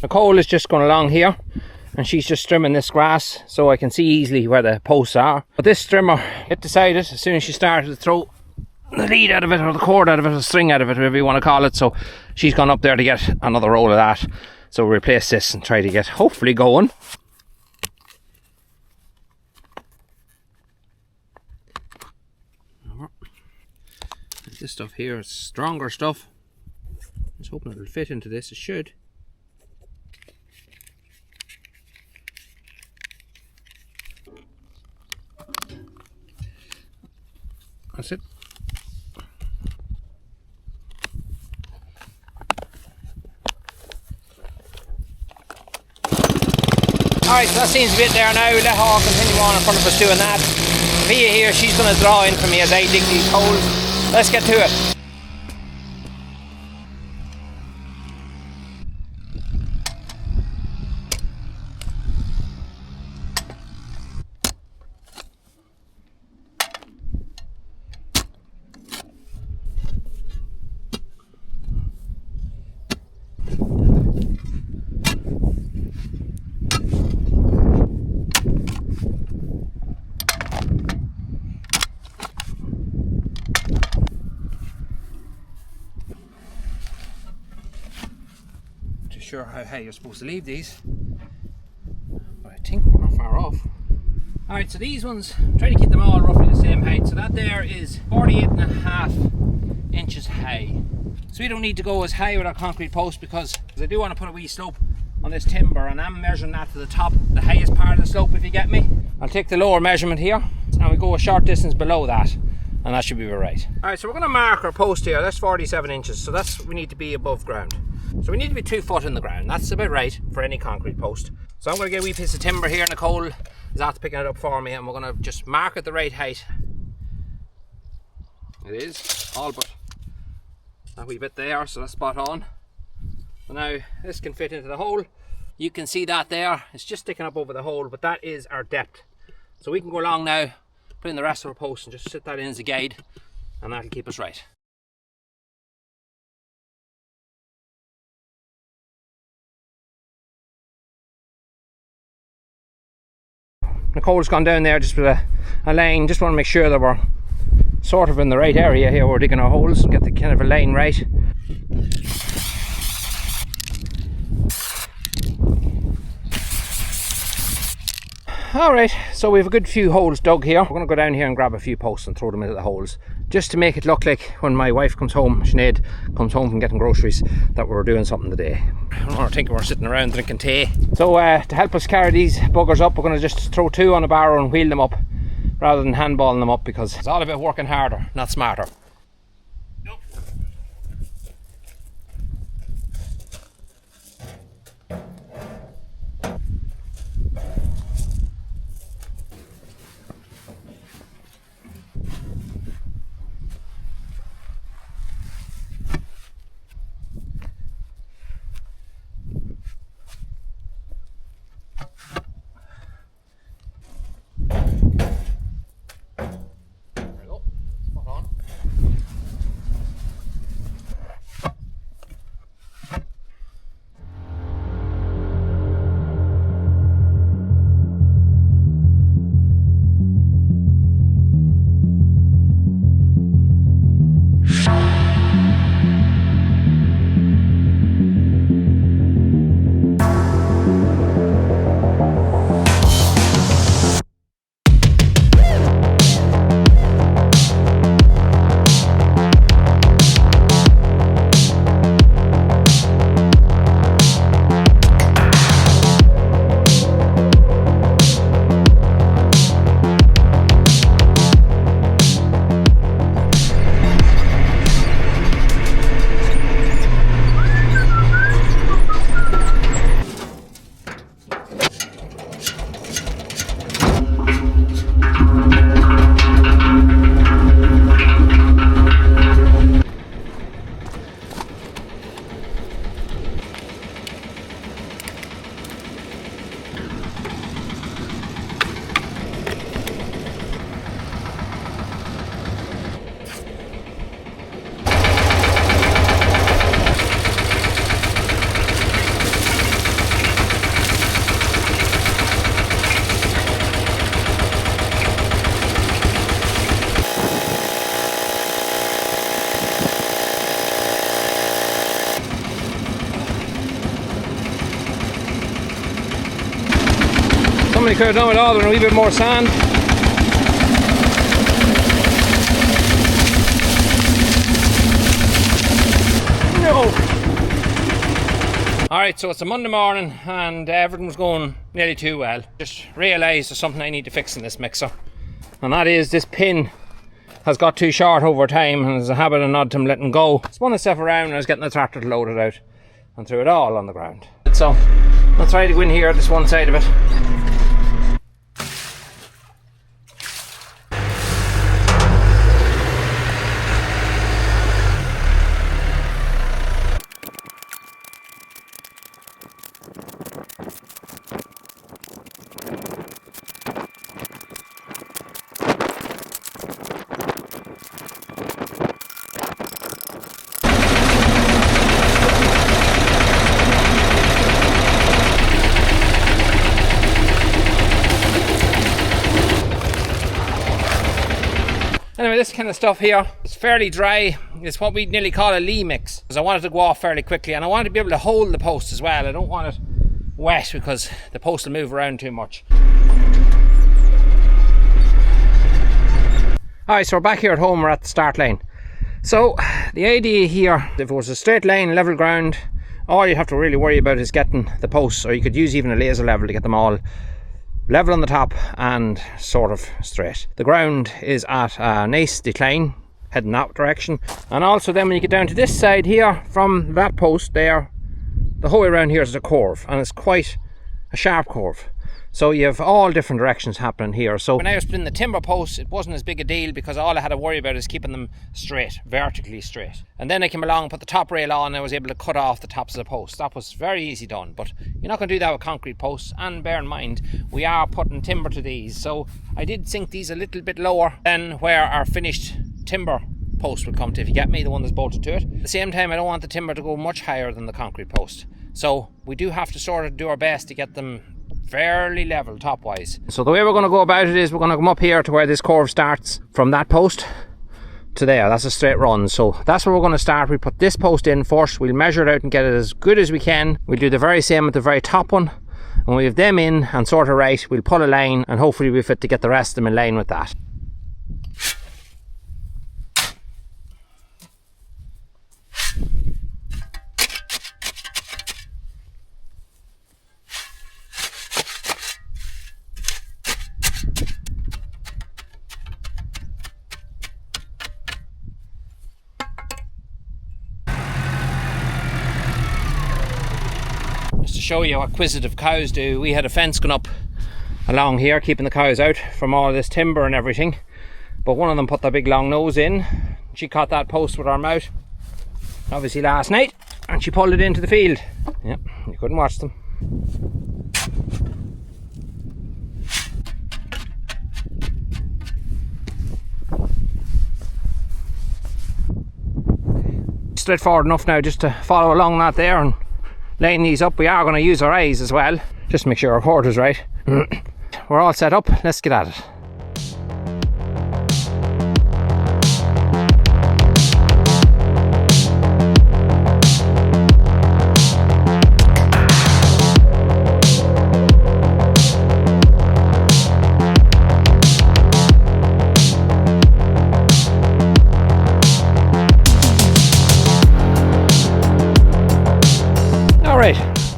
Nicole is just going along here and she's just trimming this grass so I can see easily where the posts are. But this trimmer, it decided as soon as she started to throw the lead out of it, or the cord out of it, or the string out of it, whatever you want to call it, so she's gone up there to get another roll of that. So we'll replace this and try to get hopefully going. This stuff here is stronger stuff. Just hoping it'll fit into this. It should. That's it. Alright, so that seems a bit there now. We'll let her continue on in front of us doing that. Via here, she's going to draw in for me as I dig these holes. Let's get to it. Sure how you're supposed to leave these, but I think we're not far off. Alright, so these ones, try to keep them all roughly the same height. So that there is 48.5 inches high. So we don't need to go as high with our concrete post because I do want to put a wee slope on this timber, and I'm measuring that to the top, the highest part of the slope, if you get me. I'll take the lower measurement here and we go a short distance below that, and that should be right. Alright, so we're going to mark our post here. That's 47 inches, so that's, we need to be above ground. So we need to be 2 foot in the ground. That's about right for any concrete post. So I'm going to get a wee piece of timber here. Nicole is after picking it up for me, and we're going to just mark it the right height. It is all but that wee bit there, so that's spot on. So now this can fit into the hole. You can see that there. It's just sticking up over the hole, but that is our depth. So we can go along now, put in the rest of our post and just sit that in as a guide, and that'll keep us right. Nicole's gone down there just with a line. Just want to make sure that we're sort of in the right area here. We're digging our holes and get the kind of a line right. Alright, so we have a good few holes dug here. We're going to go down here and grab a few posts and throw them into the holes, just to make it look like when my wife comes home, Sinead comes home from getting groceries, that we're doing something today. I don't want to think we're sitting around drinking tea. So to help us carry these buggers up, we're going to just throw 2 on a barrow and wheel them up rather than handballing them up, because it's all about working harder, not smarter. Probably could have done it all with a wee bit more sand. No! Alright, so it's a Monday morning and everything was going nearly too well. Just realised there's something I need to fix in this mixer. And that is this pin has got too short over time and there's a habit of not letting go. Spun itself around and I was getting the tractor to load it out and threw it all on the ground. So I'll try to go in here, this one side of it. Anyway, this kind of stuff here is fairly dry. It's what we nearly call a lee mix, because I want it to go off fairly quickly and I want to be able to hold the post as well. I don't want it wet because the post will move around too much. Alright, so we're back here at home. We're at the start line. So the idea here, if it was a straight line, level ground, all you have to really worry about is getting the posts, or you could use even a laser level to get them all level on the top and sort of straight. The ground is at a nice decline, heading that direction. And also then when you get down to this side here, from that post there, the whole way around here is a curve, and it's quite a sharp curve. So you have all different directions happening here. So when I was putting the timber posts, it wasn't as big a deal because all I had to worry about is keeping them straight, vertically straight. And then I came along, put the top rail on, and I was able to cut off the tops of the posts. That was very easy done, but you're not going to do that with concrete posts. And bear in mind, we are putting timber to these. So I did sink these a little bit lower than where our finished timber post would come to, if you get me, the one that's bolted to it. At the same time, I don't want the timber to go much higher than the concrete post. So we do have to sort of do our best to get them fairly level top wise. So the way we're going to go about it is we're going to come up here to where this curve starts, from that post to there. That's a straight run, so that's where we're going to start. We put this post in first, we'll measure it out and get it as good as we can. We'll do the very same at the very top one, and when we have them in and sort of right, we'll pull a line and hopefully we're fit to get the rest of them in line with that. Show you what acquisitive cows do. We had a fence going up along here keeping the cows out from all this timber and everything, but one of them put their big long nose in. She caught that post with her mouth obviously last night and she pulled it into the field. Yep, you couldn't watch them. Straightforward enough now just to follow along that there and laying these up. We are going to use our eyes as well, just to make sure our cord is right. We're all set up, let's get at it.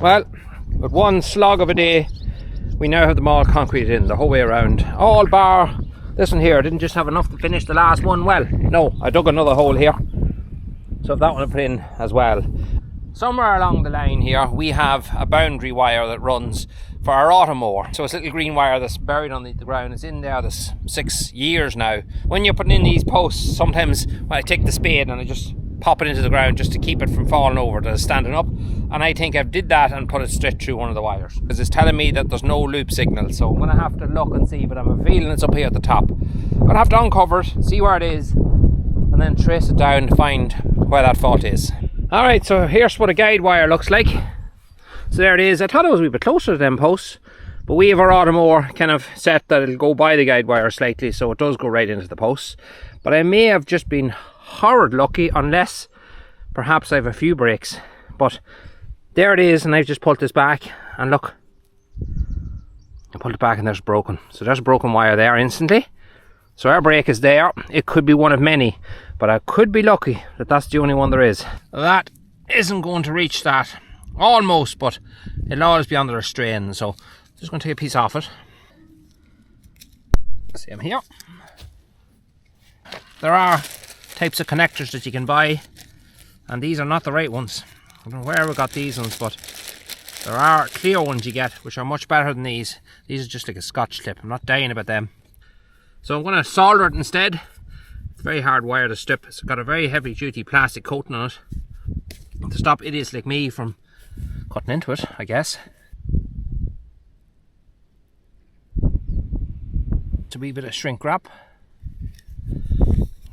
Well, with one slog of a day, we now have them all concreted in the whole way around. All bar this one here. I didn't just have enough to finish the last one. Well, no, I dug another hole here. So that one I put in as well. Somewhere along the line here, we have a boundary wire that runs for our automower. So it's a little green wire that's buried underneath the ground. It's in there this 6 years now. When you're putting in these posts, sometimes when I take the spade and I just pop it into the ground just to keep it from falling over to standing up, and I think I did that and put it straight through one of the wires because it's telling me that there's no loop signal. So I'm going to have to look and see, but I'm feeling it's up here at the top. I'm going to have to uncover it, see where it is, and then trace it down to find where that fault is. Alright, so here's what a guide wire looks like. So there it is. I thought it was a wee bit closer to them posts, but we have our automower kind of set that it'll go by the guide wire slightly, so it does go right into the posts. But I may have just been horrid lucky, unless perhaps I have a few breaks. But there it is, and I've just pulled this back, and look, I pulled it back and there's broken. So there's a broken wire there instantly. So our brake is there. It could be one of many, but I could be lucky that that's the only one there is. That isn't going to reach that. Almost, but it'll always be under a strain. So just going to take a piece off it. Same here. There are types of connectors that you can buy, and these are not the right ones. I don't know where we got these ones, but there are clear ones you get which are much better than these. These are just like a scotch clip. I'm not dying about them. So I'm going to solder it instead. It's a very hard wire to strip. It's got a very heavy duty plastic coating on it to stop idiots like me from cutting into it, I guess. It's a wee bit of shrink wrap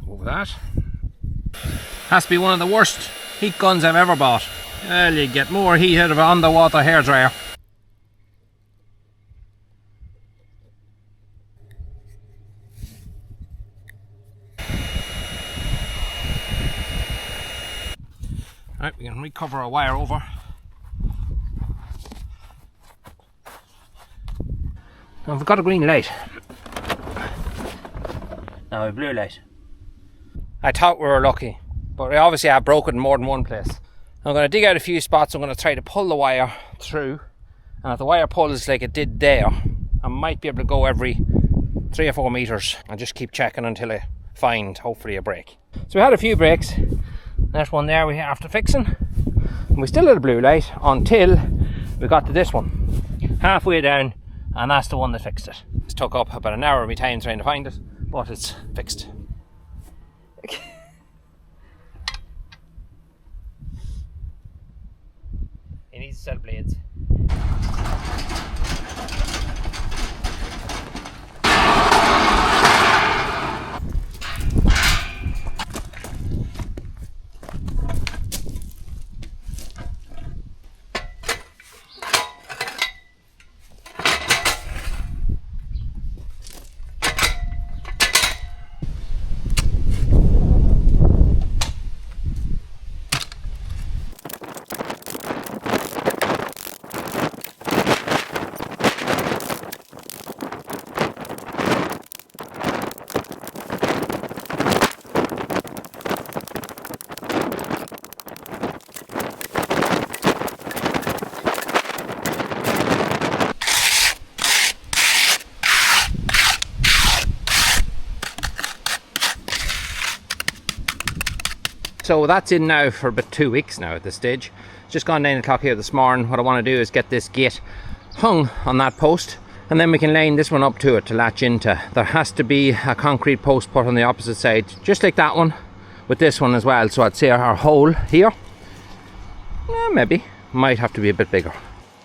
over that. Has to be one of the worst heat guns I've ever bought. Well, you get more heat out of an underwater hairdryer. Right, we can recover a wire over. Now we've got a green light. Now a blue light. I thought we were lucky, but we obviously have broken in more than one place. I'm going to dig out a few spots. I'm going to try to pull the wire through, and if the wire pulls like it did there, I might be able to go every 3 or 4 meters and just keep checking until I find hopefully a break. So we had a few breaks. There's one there we have to fixing, and we still had a blue light until we got to this one halfway down, and that's the one that fixed it. It took up about an hour of my time trying to find it, but it's fixed. It needs a set of blades. So that's in now for about 2 weeks now at this stage. It's just gone 9 o'clock here this morning. What I want to do is get this gate hung on that post, and then we can line this one up to it to latch into. There has to be a concrete post put on the opposite side, just like that one, with this one as well. So I'd say our hole here, maybe, might have to be a bit bigger.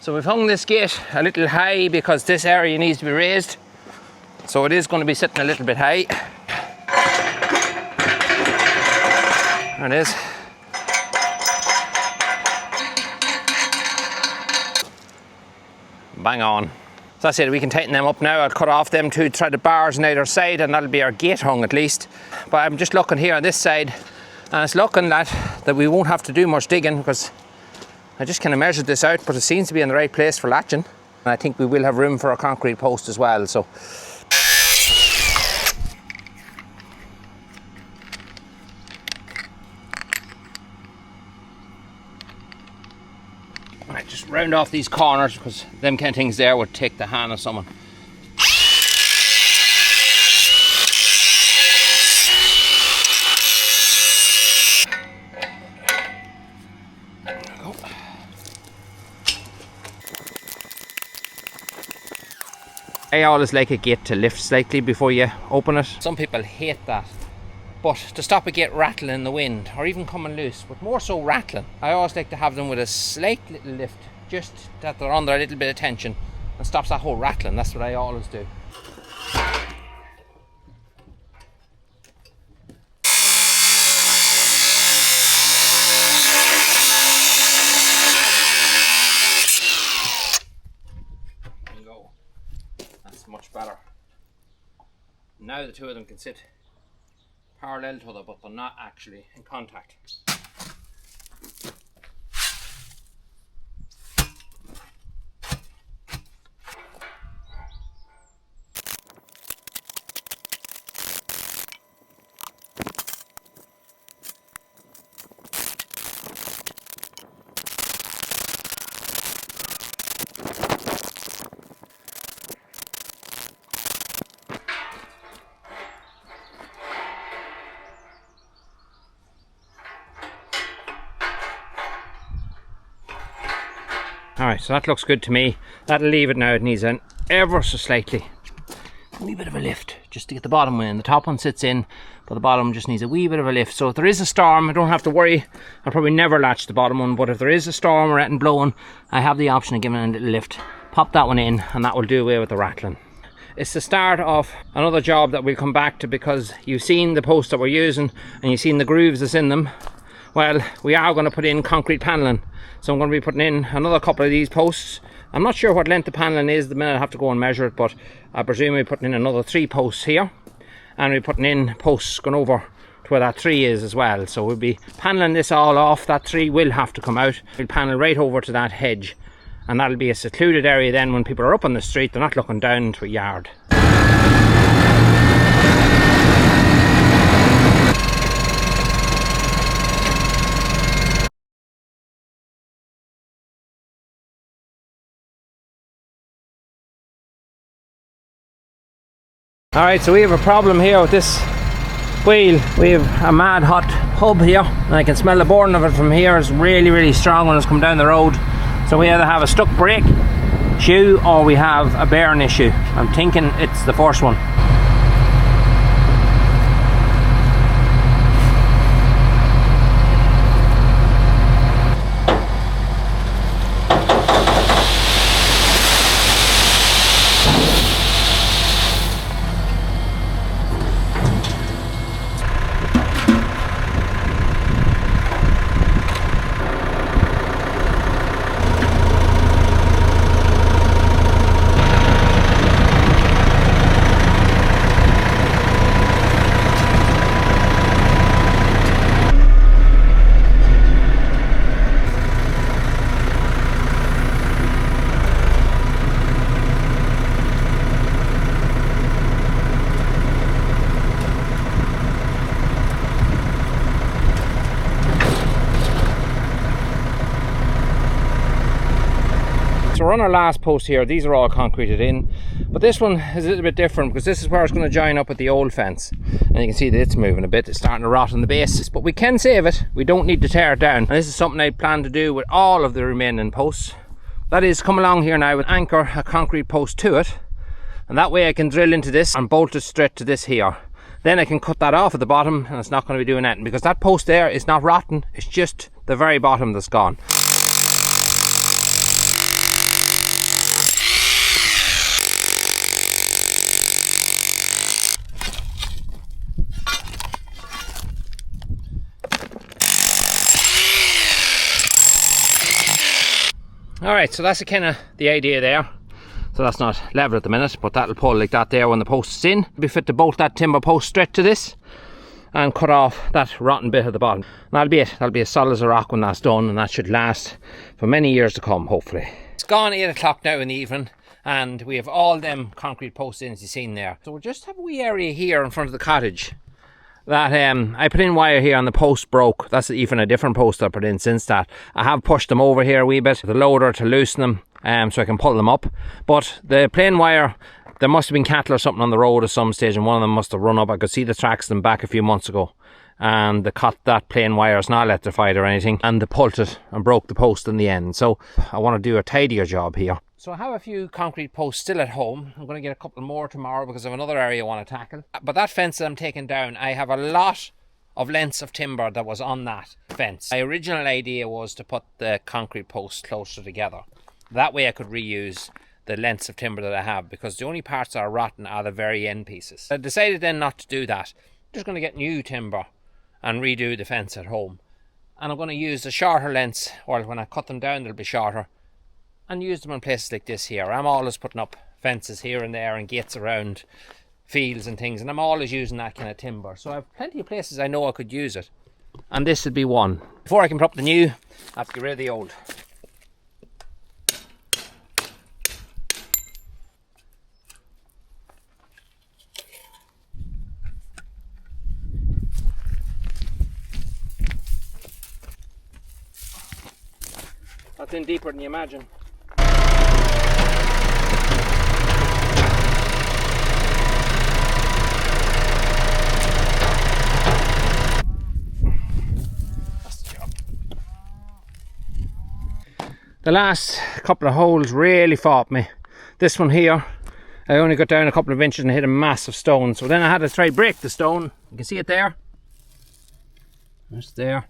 So we've hung this gate a little high because this area needs to be raised. So it is going to be sitting a little bit high. There it is. Bang on. So that's it, we can tighten them up now. I'll cut off them 2 threaded bars on either side, and that'll be our gate hung at least. But I'm just looking here on this side, and it's looking that we won't have to do much digging, because I just kind of measured this out, but it seems to be in the right place for latching. And I think we will have room for a concrete post as well. So right, just round off these corners, because them kind of things there would take the hand of someone. There we go. I always like a gate to lift slightly before you open it. Some people hate that. But to stop a gate rattling in the wind, or even coming loose, but more so rattling, I always like to have them with a slight little lift, just that they're under a little bit of tension, and stops that whole rattling. That's what I always do. There you go. That's much better. Now the two of them can sit parallel to other, but they're not actually in contact. Alright, so that looks good to me. That'll leave it now. It needs an ever so slightly a wee bit of a lift just to get the bottom one in. The top one sits in, but the bottom just needs a wee bit of a lift. So if there is a storm, I don't have to worry. I'll probably never latch the bottom one, but if there is a storm or anything blowing, I have the option of giving it a little lift. Pop that one in and that will do away with the rattling. It's the start of another job that we'll come back to, because you've seen the posts that we're using and you've seen the grooves that's in them. Well, we are going to put in concrete panelling. So I'm going to be putting in another couple of these posts. I'm not sure what length the panelling is the minute I have to go and measure it, but I presume we're putting in another 3 posts here. And we're putting in posts going over to where that 3 is as well. So we'll be panelling this all off. That 3 will have to come out. We'll panel right over to that hedge. And that'll be a secluded area then when people are up on the street. They're not looking down into a yard. Alright, so we have a problem here with this wheel. We have a mad hot hub here, and I can smell the burn of it from here. It's really, really strong when it's come down the road. So we either have a stuck brake shoe or we have a bearing issue. I'm thinking it's the first one. So we're on our last post here. These are all concreted in, but this one is a little bit different because this is where it's going to join up with the old fence, and you can see that it's moving a bit. It's starting to rot on the bases, but we can save it. We don't need to tear it down, and this is something I plan to do with all of the remaining posts. That is, come along here now and anchor a concrete post to it, and that way I can drill into this and bolt it straight to this here. Then I can cut that off at the bottom and it's not going to be doing anything, because that post there is not rotten. It's just the very bottom that's gone. Alright, so that's kind of the idea there. So that's not level at the minute, but that'll pull like that there when the post is in. It'll be fit to bolt that timber post straight to this and cut off that rotten bit at the bottom. And that'll be it. That'll be as solid as a rock when that's done, and that should last for many years to come, hopefully. It's gone 8 o'clock now in the evening, and we have all them concrete posts in, as you've seen there. So we'll just have a wee area here in front of the cottage that I put in wire here and the post broke. That's even a different post I put in since that. I have pushed them over here a wee bit with the loader to loosen them so I can pull them up. But the plain wire, there must have been cattle or something on the road at some stage and one of them must have run up. I could see the tracks of them back a few months ago. And they cut that plain wire. It's not electrified or anything, and they pulled it and broke the post in the end. So I want to do a tidier job here. So I have a few concrete posts still at home. I'm going to get a couple more tomorrow because I have another area I want to tackle. But that fence that I'm taking down, I have a lot of lengths of timber that was on that fence. My original idea was to put the concrete posts closer together. That way I could reuse the lengths of timber that I have, because the only parts that are rotten are the very end pieces. I decided then not to do that. I'm just going to get new timber and redo the fence at home. And I'm going to use the shorter lengths, or when I cut them down they'll be shorter, and use them in places like this here. I'm always putting up fences here and there and gates around fields and things, and I'm always using that kind of timber. So I have plenty of places I know I could use it, and this would be one. Before I can put up the new, I have to get rid of the old. That's in deeper than you imagine. The last couple of holes really fought me. This one here, I only got down a couple of inches and hit a massive stone. So then I had to try break the stone. You can see it there. It's there.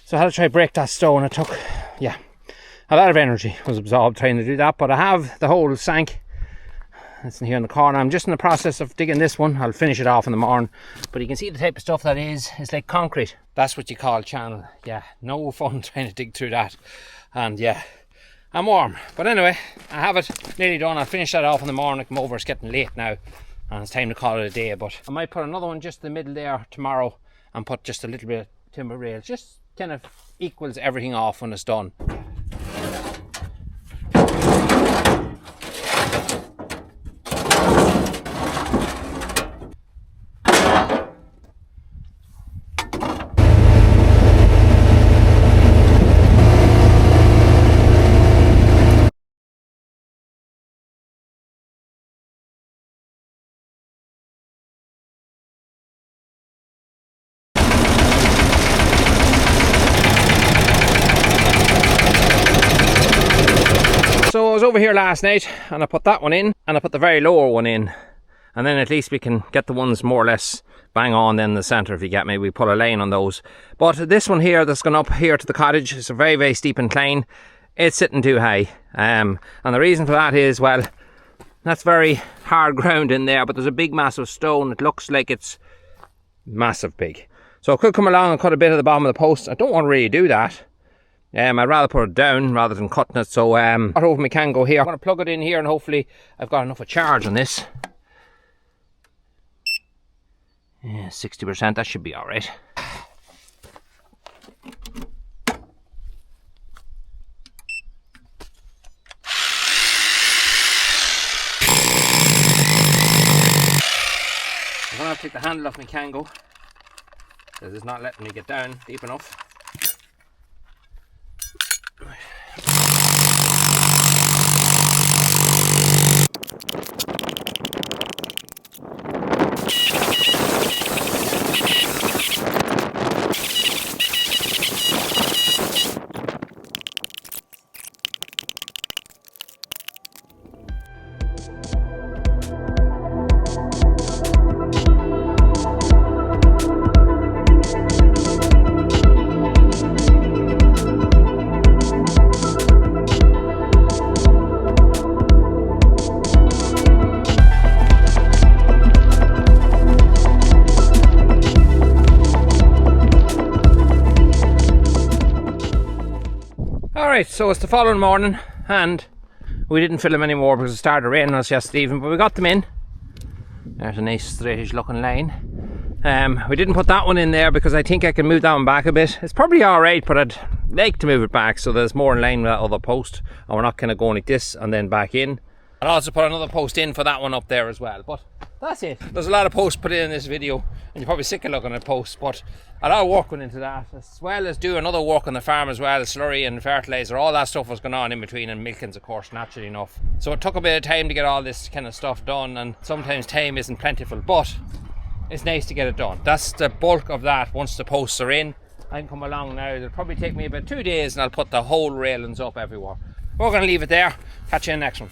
So I had to try break that stone. It took, yeah, a lot of energy was absorbed trying to do that. But I have the hole sank. It's in here in the corner. I'm just in the process of digging this one. I'll finish it off in the morning. But you can see the type of stuff that is. It's like concrete. That's what you call channel. Yeah, no fun trying to dig through that. And yeah, I'm warm. But anyway, I have it nearly done. I'll finish that off in the morning. I come over. It's getting late now. And it's time to call it a day. But I might put another one just in the middle there tomorrow. And put just a little bit of timber rail. Just kind of equals everything off when it's done. So I was over here last night and I put that one in and I put the very lower one in, and then at least we can get the ones more or less bang on in the centre, if you get me. We put a line on those. But this one here that's gone up here to the cottage, it's a very, very steep incline. It's sitting too high. And the reason for that is, well, that's very hard ground in there, but there's a big massive stone. It looks like it's massive big. So I could come along and cut a bit of the bottom of the post. I don't want to really do that. I'd rather put it down rather than cutting it. So I hope we can go here. I'm going to plug it in here and hopefully I've got enough of charge on this. Yeah, 60%, that should be alright. I'm going to have to take the handle off my Kango because it's not letting me get down deep enough. Alright, so it's the following morning and we didn't fill them anymore because it started raining us yesterday evening, but we got them in. There's a nice straightish looking line. We didn't put that one in there because I think I can move that one back a bit. It's probably alright, but I'd like to move it back so there's more in line with that other post and we're not kind of going like this and then back in. I'll also put another post in for that one up there as well, but that's it. There's a lot of posts put in this video and you're probably sick of looking at posts, but a lot of work went into that, as well as doing other work on the farm as well, slurry and fertiliser, all that stuff was going on in between, and milkings of course, naturally enough. So it took a bit of time to get all this kind of stuff done, and sometimes time isn't plentiful, but it's nice to get it done. That's the bulk of that. Once the posts are in, I can come along now. It'll probably take me about 2 days and I'll put the whole railings up everywhere. We're going to leave it there. Catch you in the next one.